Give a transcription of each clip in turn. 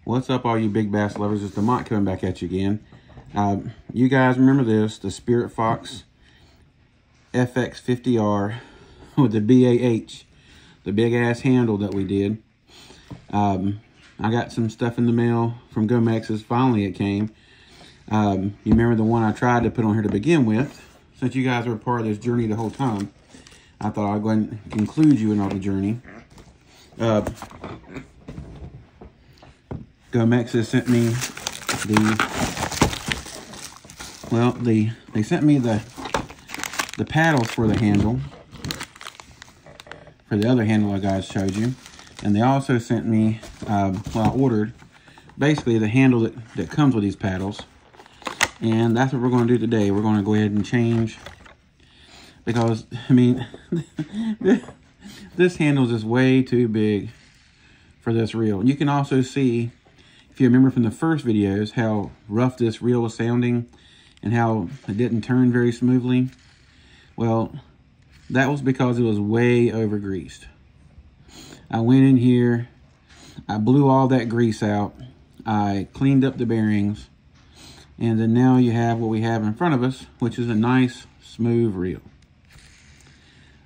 What's up, all you big bass lovers? It's Demont coming back at you again. You guys remember this, the Spirit Fox FX50R with the BAH, the big ass handle that we did. I got some stuff in the mail from Gomex's. Finally it came. You remember the one I tried to put on here to begin with? Since you guys were part of this journey the whole time, I thought I'd go ahead and include you in all the journey. Gomex sent me they sent me the paddles for the handle, for the other handle I guys showed you, and they also sent me well, I ordered basically the handle that comes with these paddles, and that's what we're going to do today. We're going to go ahead and change, because I mean this handle is just way too big for this reel. You can also see, if you remember from the first videos, how rough this reel was sounding and how it didn't turn very smoothly. Well, that was because it was way over greased. I went in here, I blew all that grease out, I cleaned up the bearings, and then now you have what we have in front of us, which is a nice smooth reel.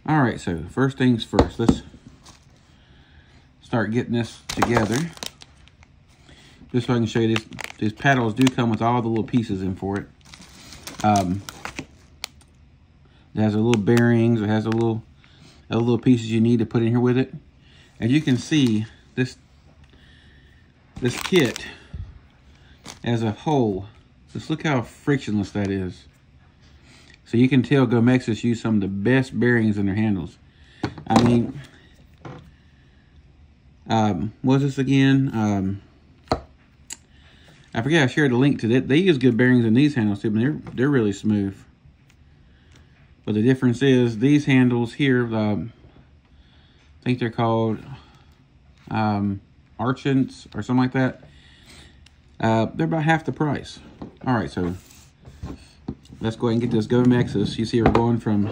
All right, so first things first, let's start getting this together. Just so I can show you, these paddles do come with all the little pieces in for it. It has a little bearings. It has a little pieces you need to put in here with it. As you can see, this kit as a whole, just look how frictionless that is. So you can tell Gomex has used some of the best bearings in their handles. I mean, what's this again? I forget I shared a link to that. They use good bearings in these handles too, but they're really smooth. But the difference is these handles here, I think they're called Archants or something like that. They're about half the price. All right, so let's go ahead and get this Gomex's. You see we're going from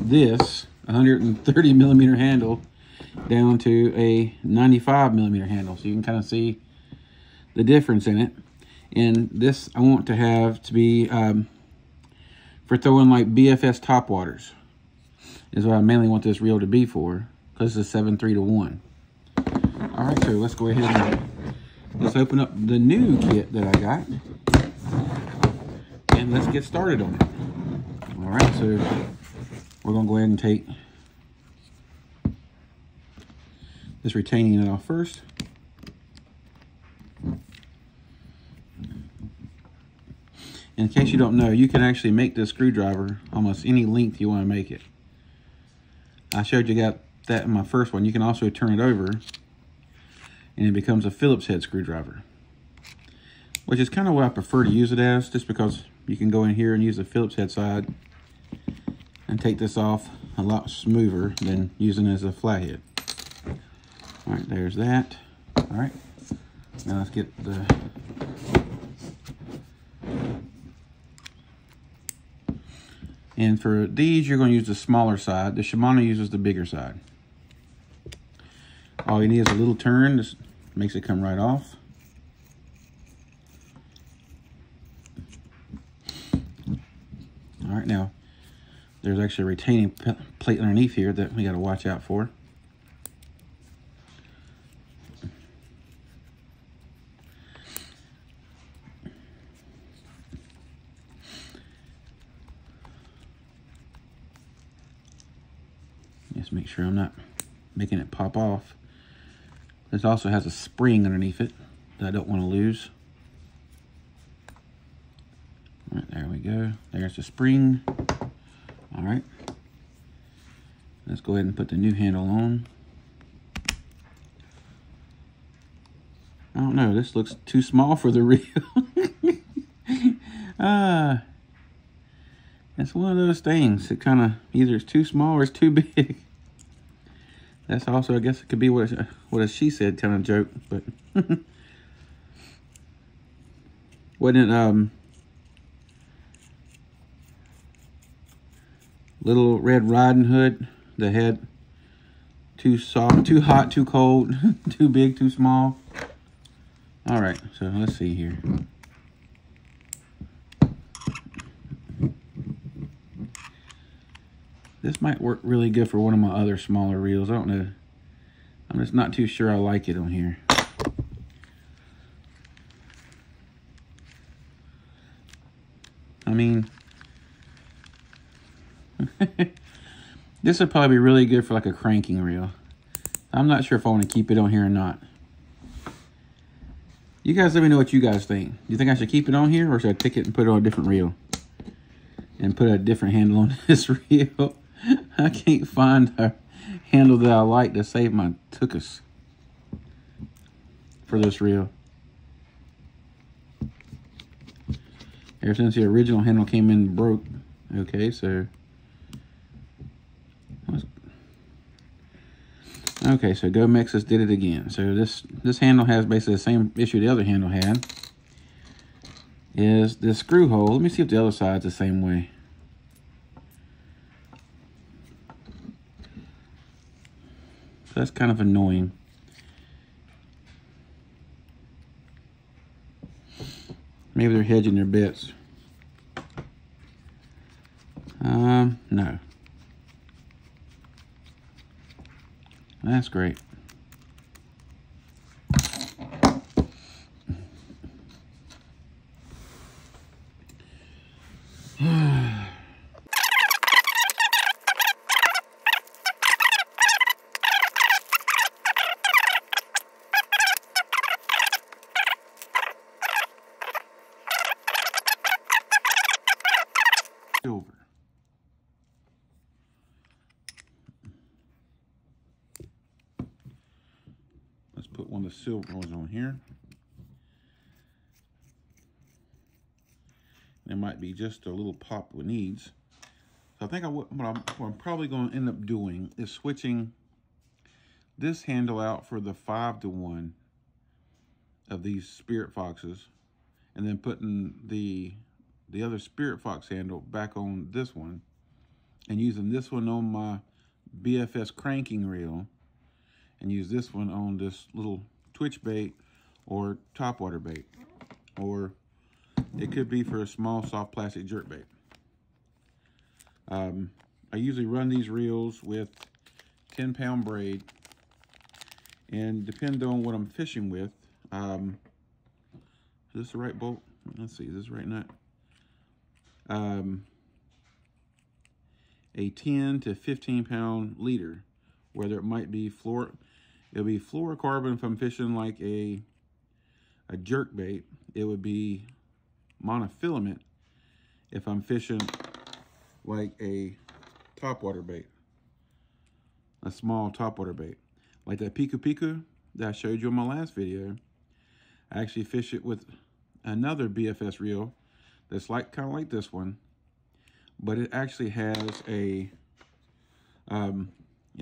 this 130 millimeter handle down to a 95 millimeter handle. So you can kind of see the difference in it. And this I want to have to be for throwing like BFS topwaters is what I mainly want this reel to be for, because it's a 7.3 to 1. All right, so let's go ahead and let's open up the new kit that I got, and let's get started on it. All right, so we're gonna go ahead and take this retaining nut off first. In case you don't know, you can actually make this screwdriver almost any length you want to make it. I showed you got that in my first one. You can also turn it over and it becomes a Phillips head screwdriver, which is kind of what I prefer to use it as, just because you can go in here and use the Phillips head side and take this off a lot smoother than using it as a flathead. All right, there's that. All right, now let's get the and for these, you're going to use the smaller side. The Shimano uses the bigger side. All you need is a little turn. This makes it come right off. All right, now, there's actually a retaining plate underneath here that we got to watch out for. Just make sure I'm not making it pop off. This also has a spring underneath it that I don't want to lose. All right, there we go. There's the spring. All right. Let's go ahead and put the new handle on. I don't know, this looks too small for the reel. It's one of those things. It kind of either it's too small or it's too big. That's also, I guess it could be what a she said kind of joke, but wasn't it Little Red Riding Hood that had too soft, too hot, too cold, too big, too small? All right, so let's see here. This might work really good for one of my other smaller reels. I don't know. I'm just not too sure I like it on here. I mean, this would probably be really good for like a cranking reel. I'm not sure if I want to keep it on here or not. You guys let me know what you guys think. Do you think I should keep it on here, or should I take it and put it on a different reel? And put a different handle on this reel. I can't find a handle that I like to save my tuchus for this reel. Ever since the original handle came in broke. Okay, so GoMexus did it again. So this handle has basically the same issue the other handle had. Is the screw hole. Let me see if the other side's the same way. So that's kind of annoying. Maybe they're hedging their bets. No. That's great. Silver. Let's put one of the silver ones on here. There might be just a little pop we needs. So I think what I'm probably going to end up doing is switching this handle out for the 5-to-1 of these Spirit Foxes, and then putting the other Spirit Fox handle back on this one, and using this one on my BFS cranking reel, and use this one on this little twitch bait or topwater bait, or it could be for a small soft plastic jerk bait. I usually run these reels with 10-pound braid, and depending on what I'm fishing with, is this the right bolt? Let's see, is this the right nut? A 10 to 15-pound leader, whether it might be it'll be fluorocarbon if I'm fishing like a jerk bait. It would be monofilament if I'm fishing like a topwater bait, a small topwater bait. Like that Piku Piku that I showed you in my last video. I actually fish it with another BFS reel that's kind of like this one, but it actually has it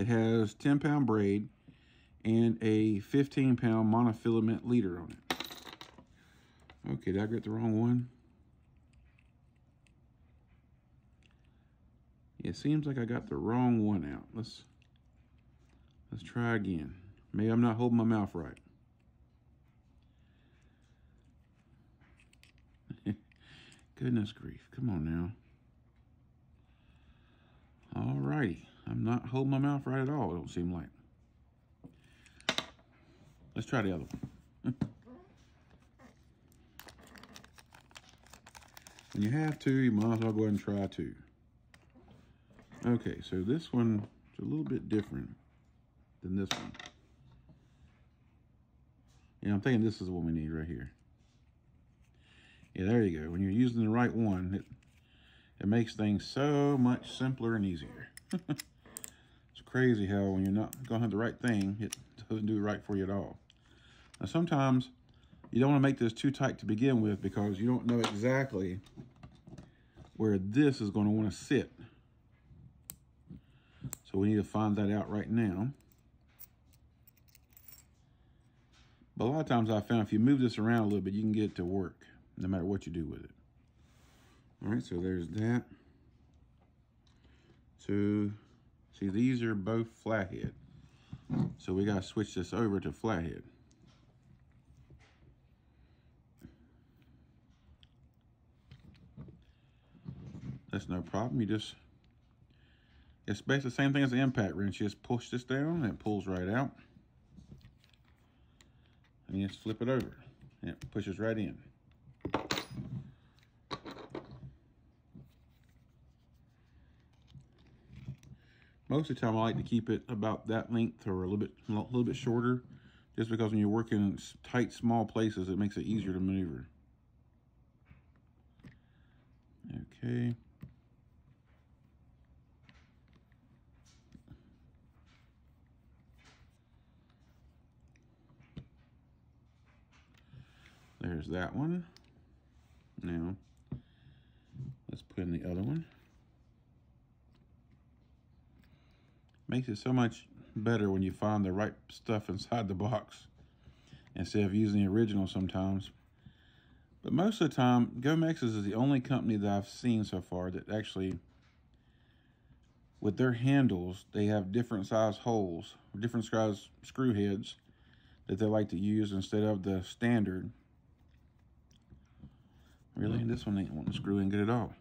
has 10-pound braid and a 15-pound monofilament leader on it. Okay, did I get the wrong one? It seems like I got the wrong one out. Let's try again. Maybe I'm not holding my mouth right. Goodness grief, come on now. Alrighty, I'm not holding my mouth right at all, it don't seem like. Let's try the other one. When you have two, you might as well go ahead and try two. Okay, so this one is a little bit different than this one. Yeah, I'm thinking this is the one we need right here. Yeah, there you go. When you're using the right one, it makes things so much simpler and easier. It's crazy how when you're not going to have the right thing, it doesn't do it right for you at all. Now, sometimes you don't want to make this too tight to begin with because you don't know exactly where this is going to want to sit. So we need to find that out right now. But a lot of times I found if you move this around a little bit, you can get it to work no matter what you do with it. All right, so there's that. So, see, these are both flathead. So we got to switch this over to flathead. That's no problem. It's basically the same thing as the impact wrench. You just push this down and it pulls right out. And you just flip it over and it pushes right in. Most of the time I like to keep it about that length or a little bit shorter, just because when you're working in tight, small places, it makes it easier to maneuver. Okay. There's that one. Now, let's put in the other one. Makes it so much better when you find the right stuff inside the box instead of using the original sometimes. But most of the time, Gomex's is the only company that I've seen so far that actually, with their handles, they have different size holes, different size screw heads that they like to use instead of the standard. Really, this one ain't wanting to screw in good at all.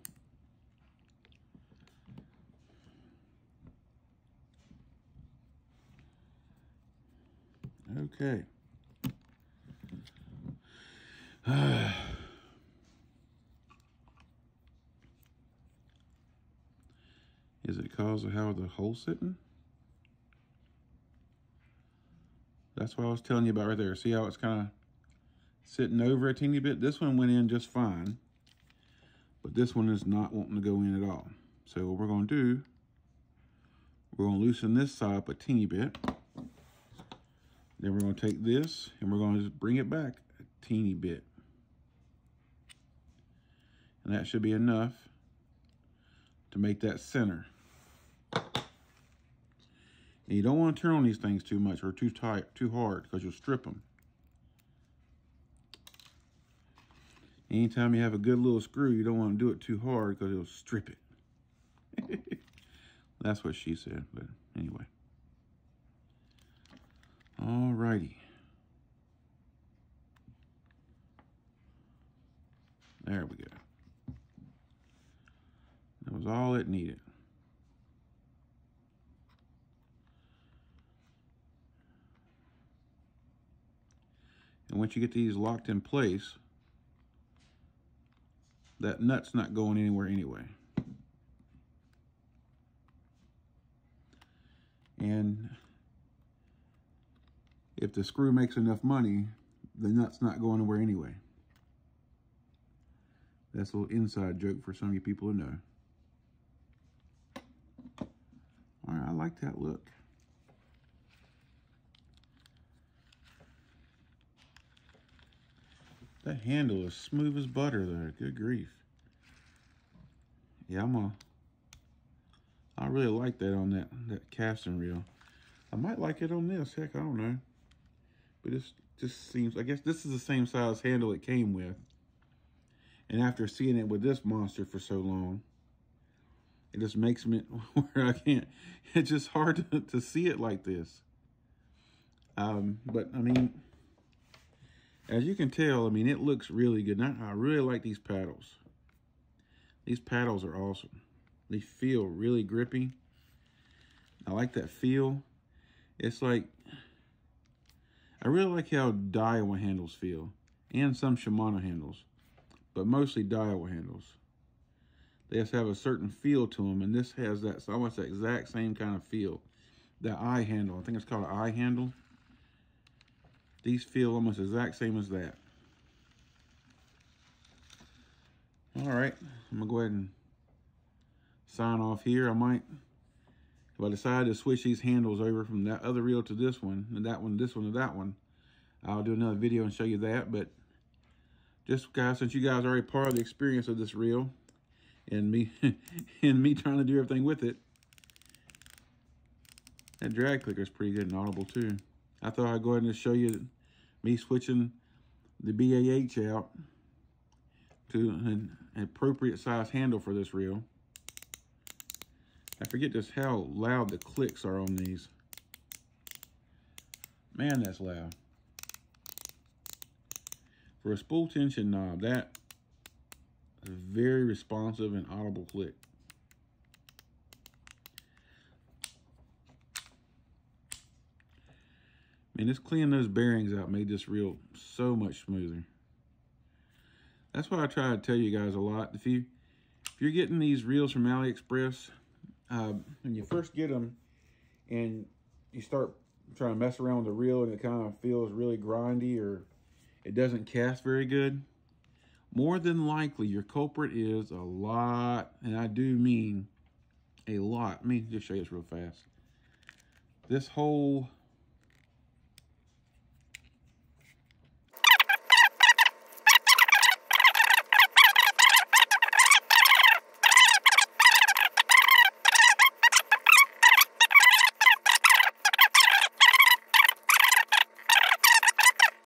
Okay. Is it because of how the hole's sitting? That's what I was telling you about right there. See how it's kind of sitting over a teeny bit? This one went in just fine, but this one is not wanting to go in at all. So what we're going to do, we're going to loosen this side up a teeny bit. Then we're going to take this and we're going to just bring it back a teeny bit. And that should be enough to make that center. And you don't want to turn on these things too much or too tight, too hard, because you'll strip them. Anytime you have a good little screw, you don't want to do it too hard because it'll strip it. That's what she said, but anyway. Alrighty. There we go. That was all it needed. And once you get these locked in place, that nut's not going anywhere anyway. And if the screw makes enough money, the nut's not going anywhere anyway. That's a little inside joke for some of you people to know. All right, I like that look. That handle is smooth as butter there. Good grief. Yeah, I really like that on that casting reel. I might like it on this. Heck, I don't know. But it just seems, I guess this is the same size handle it came with. And after seeing it with this monster for so long, it just makes me where I can't, it's just hard to see it like this. But I mean, as you can tell, I mean, it looks really good. I really like these paddles. These paddles are awesome. They feel really grippy. I like that feel. It's like, I really like how Daiwa handles feel, and some Shimano handles, but mostly Daiwa handles. They just have a certain feel to them, and this has that, almost that exact same kind of feel. That eye handle, I think it's called an eye handle. These feel almost exact same as that. All right, I'm gonna go ahead and sign off here. I might, if I decide to switch these handles over from that other reel to this one, and that one, this one to that one, I'll do another video and show you that. But just guys, since you guys are already part of the experience of this reel, and me and me trying to do everything with it, that drag clicker is pretty good and audible too. I thought I'd go ahead and just show you me switching the BAH out to an appropriate size handle for this reel. I forget just how loud the clicks are on these. Man, that's loud. For a spool tension knob, that is a very responsive and audible click. And just cleaning those bearings out made this reel so much smoother. That's what I try to tell you guys a lot. If you're getting these reels from AliExpress, when you first get them and you start trying to mess around with the reel and it kind of feels really grindy or it doesn't cast very good, more than likely your culprit is a lot, and I do mean a lot. Let me just show you this real fast. This whole